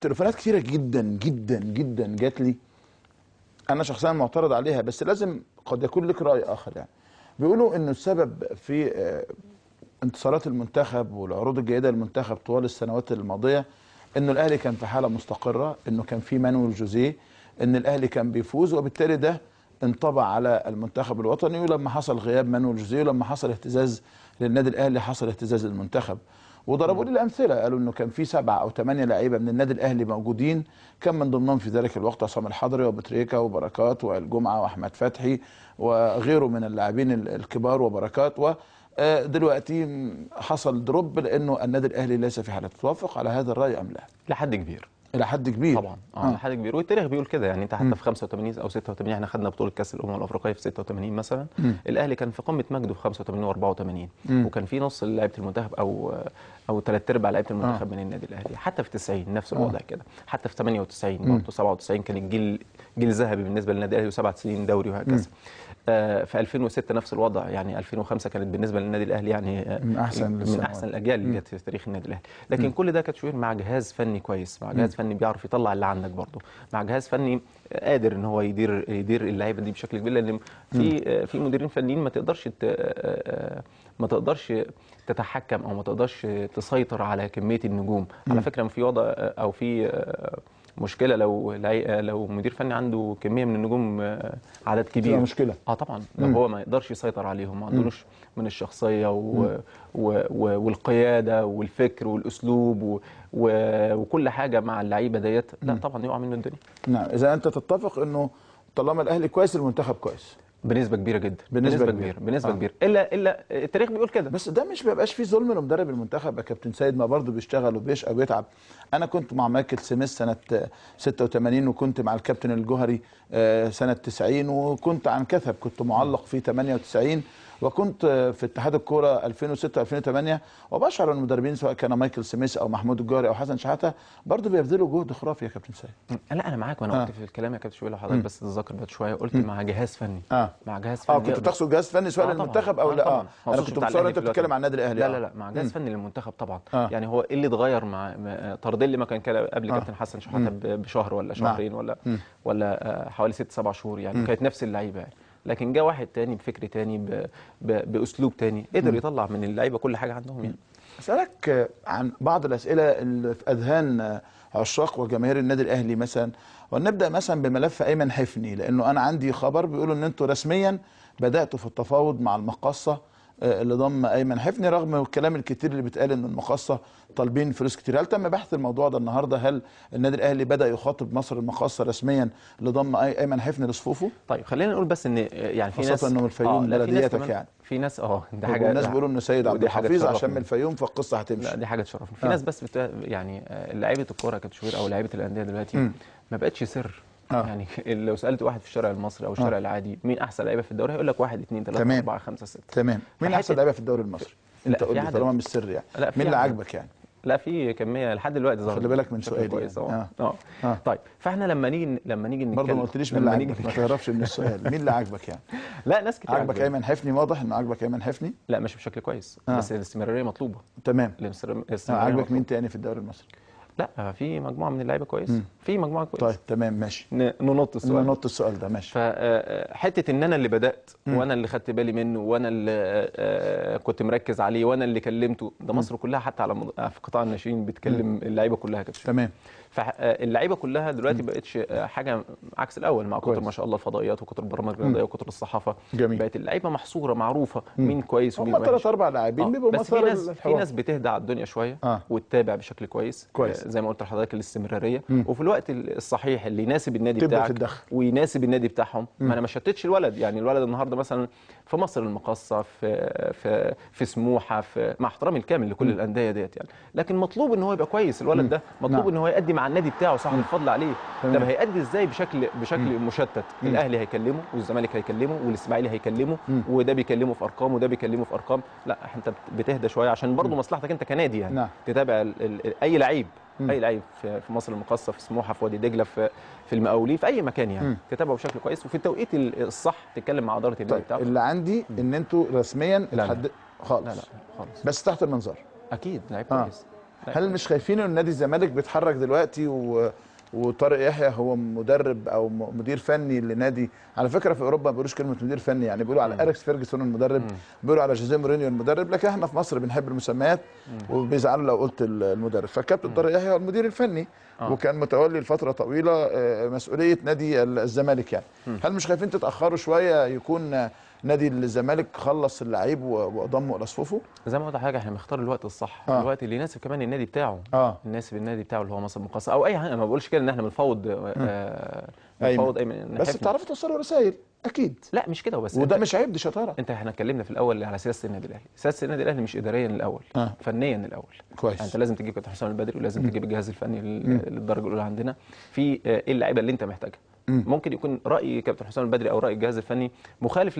تليفونات كتيره جدا جدا جدا جات لي، انا شخصيا معترض عليها، بس لازم قد يكون لك راي اخر يعني. بيقولوا انه السبب في انتصارات المنتخب والعروض الجيده للمنتخب طوال السنوات الماضيه انه الاهلي كان في حاله مستقره، انه كان في مانويل جوزيه، ان الاهلي كان بيفوز، وبالتالي ده انطبع على المنتخب الوطني. ولما حصل غياب مانويل جوزيه ولما حصل اهتزاز للنادي الاهلي حصل اهتزاز للمنتخب. وضربوا لي الامثله، قالوا انه كان في 7 أو 8 لعيبه من النادي الاهلي موجودين، كان من ضمنهم في ذلك الوقت عصام الحضري وبتريكا وبركات والجمعه واحمد فتحي وغيره من اللاعبين الكبار وبركات. ودلوقتي حصل دروب لانه النادي الاهلي ليس في حاله. توافق على هذا الراي ام لا؟ لحد كبير. الى حد كبير طبعا لحد كبير، والتاريخ بيقول كده يعني. انت حتى في 85 او 86 احنا خدنا بطوله كاس الامم الافريقيه في 86 مثلا. الاهلي كان في قمه مجده في 85 و84، وكان في نص لعيبه المنتخب او ثلاث ارباع لعيبه المنتخب من النادي الاهلي. حتى في 90 نفس الوضع كده، حتى في 98 برضه 97 كان الجيل جيل ذهبي بالنسبه للنادي الاهلي، وسبع سنين دوري وهكذا. في 2006 نفس الوضع يعني. 2005 كانت بالنسبه للنادي الاهلي يعني من احسن الاجيال اللي جت في تاريخ النادي الاهلي. لكن كل ده كانت شويه مع جهاز فني كويس، مع جهاز فني بيعرف يطلع اللي عندك برضه، مع جهاز فني قادر ان هو يدير اللعيبه دي بشكل كبير. لان في مديرين فنيين ما تقدرش تتحكم او ما تقدرش تسيطر على كميه النجوم. على فكره في وضع او في مشكله لو مدير فني عنده كميه من النجوم عدد كبير، مشكله. طبعا لو هو ما يقدرش يسيطر عليهم، ما عندوش من الشخصيه والقياده والفكر والاسلوب وكل حاجه مع اللعيبه ديت، لا طبعا يقع منه الدنيا. نعم، اذا انت تتفق انه طالما الاهلي كويس المنتخب كويس بنسبه كبيره جدا، بنسبه كبيره. الا التاريخ بيقول كده. بس ده مش بيبقاش فيه ظلم لمدرب المنتخب يا كابتن سيد، ما برضه بيشتغل وبيشقى وبيتعب. انا كنت مع مايكل سميث سنه 86، وكنت مع الكابتن الجوهري سنه 90، وكنت عن كثب كنت معلق في 98، وكنت في اتحاد الكوره 2006 2008. وبشعر ان المدربين سواء كان مايكل سميث او محمود الجوهري او حسن شحاته برضه بيبذلوا جهد خرافي يا كابتن سيد. لا انا معاك، وانا قلت في الكلام يا كابتن شويه حضرتك بس تتذكر بعد شويه قلت مع جهاز فني. مع جهاز فني. كنت تقصد جهاز فني سواء للمنتخب او لا؟ انا كنت متصور انت بتتكلم عن النادي الاهلي. لا مع جهاز فني للمنتخب طبعا. يعني هو ايه اللي اتغير مع طرديلي ما كان قبل كابتن حسن شحاته بشهر ولا شهرين ولا حوالي 6 7 شهور يعني. كانت نفس اللعيبه يعني. لكن جاء واحد تاني بفكر تاني باسلوب تاني، قدر يطلع من اللعيبه كل حاجه عندهم يعني. اسالك عن بعض الاسئله اللي في اذهان عشاق وجماهير النادي الاهلي مثلا، ونبدا مثلا بملف ايمن حفني، لانه انا عندي خبر بيقولوا ان انتوا رسميا بداتوا في التفاوض مع المقاصه اللي ضم ايمن حفني، رغم الكلام الكتير اللي بيتقال ان المقاصه طالبين فلوس كتير. هل تم بحث الموضوع ده النهارده؟ هل النادي الاهلي بدا يخاطب مصر المقاصه رسميا لضم ايمن حفني لصفوفه؟ طيب خلينا نقول بس ان يعني في ناس خاصه انه من الفيوم بلدياتك يعني. في ناس ده حاجه، الناس بيقولوا ان سيد عبد الحفيظ عشان من الفيوم فالقصه هتمشي. لا دي حاجه تشرفني. في ناس بس يعني لعيبه الكوره كابتن شوبير او لعيبه الانديه دلوقتي ما بقتش سر. يعني لو سالت واحد في الشارع المصري او الشارع العادي مين احسن لعيبه في الدوري هيقول لك 1 2 3 4 5 6. تمام. مين احسن لعيبه في الدوري المصري؟ انت قول لي طالما مش سر يعني. مين اللي عاجبك يعني؟ لا في كميه لحد دلوقتي ظهر. خلي بالك من سؤالي كويس. طيب فاحنا لما نيجي نتكلم برضه ما قلتليش مين اللي عاجبك، ما تهربش من السؤال. مين اللي عاجبك يعني؟ لا ناس كتير عاجبك ايمن حفني، واضح انه عاجبك ايمن حفني. لا مش بشكل كويس بس الاستمراريه مطلوبه. تمام. عاجبك مين تاني في الدوري المصري؟ لا في مجموعه من اللعيبه كويس. في مجموعه كويس. طيب تمام ماشي. ننط السؤال ده ماشي. فحته ان انا اللي بدات وانا اللي خدت بالي منه وانا اللي كنت مركز عليه وانا اللي كلمته، ده مصر كلها حتى على في قطاع الناشئين بتكلم اللعيبه كلها كده. تمام. فاللعيبه كلها دلوقتي بقتش حاجه عكس الاول، مع كتر ما شاء الله الفضائيات وكتر البرامج الرياضيه وكتر الصحافه. جميل. بقت اللعيبه محصوره معروفه مين كويس ومين وحش. هم 3 4 لاعبين بيبقوا بس في ناس بتهدى على الدنيا شويه وتتابع بشكل كويس. زي ما قلت لحضرتك الاستمراريه وفي الوات الصحيح اللي يناسب النادي بتاعك ويناسب النادي بتاعهم. ما انا ما شتتش الولد يعني. الولد النهارده مثلا في مصر المقاصه في سموحه مع احترامي الكامل لكل الانديه ديت يعني، لكن مطلوب ان هو يبقى كويس. الولد ده مطلوب ان هو يقدم مع النادي بتاعه صاحب الفضل عليه. طب هيأدي ازاي بشكل مشتت؟ الاهلي هيكلمه والزمالك هيكلمه والاسماعيلي هيكلمه وده بيكلمه في ارقام وده بيكلمه في ارقام. لا انت بتهدى شويه عشان برضه مصلحتك انت كنادي يعني. تتابع اي لعيب في مصر المقاصه، في سموحه، في وادي دجله، في المقاولين، في اي مكان يعني تتابعه بشكل كويس وفي التوقيت الصح تتكلم مع اداره النادي بتاعك. اللي عندي ان انتوا رسميا لا خالص. خالص بس تحت المنظر. اكيد لعيب كويس. هل مش خايفين ان نادي الزمالك بيتحرك دلوقتي وطارق يحيى هو مدرب او مدير فني لنادي؟ على فكره في اوروبا ما بيقولوش كلمه مدير فني، يعني بيقولوا على اليكس فيرجسون المدرب، بيقولوا على جوزيه مورينيو المدرب، لكن احنا في مصر بنحب المسميات وبيزعلوا لو قلت المدرب. فالكابتن طارق يحيى هو المدير الفني وكان متولي لفتره طويله مسؤوليه نادي الزمالك يعني. هل مش خايفين تتاخروا شويه يكون نادي الزمالك خلص اللعيب وضمه الى صفوفه؟ زي ما قلت لحضرتك احنا بنختار الوقت الصح، الوقت اللي يناسب كمان النادي بتاعه، يناسب النادي بتاعه اللي هو مصر المقاصه او اي حاجه. انا ما بقولش كده ان احنا بنفوض بس بتعرفوا توصلوا رسائل اكيد. لا مش كده وبس، وده مش عيب، دي شطاره. احنا اتكلمنا في الاول على سياسه النادي الاهلي، سياسه النادي الاهلي مش اداريا الاول، فنيا الاول. كويس. يعني انت لازم تجيب كابتن حسام البدري ولازم تجيب الجهاز الفني للدرجه الاولى عندنا في ايه اللعيبه اللي انت محتاجها. ممكن يكون راي كابتن حسام البدري او راي الجهاز الفني مخالف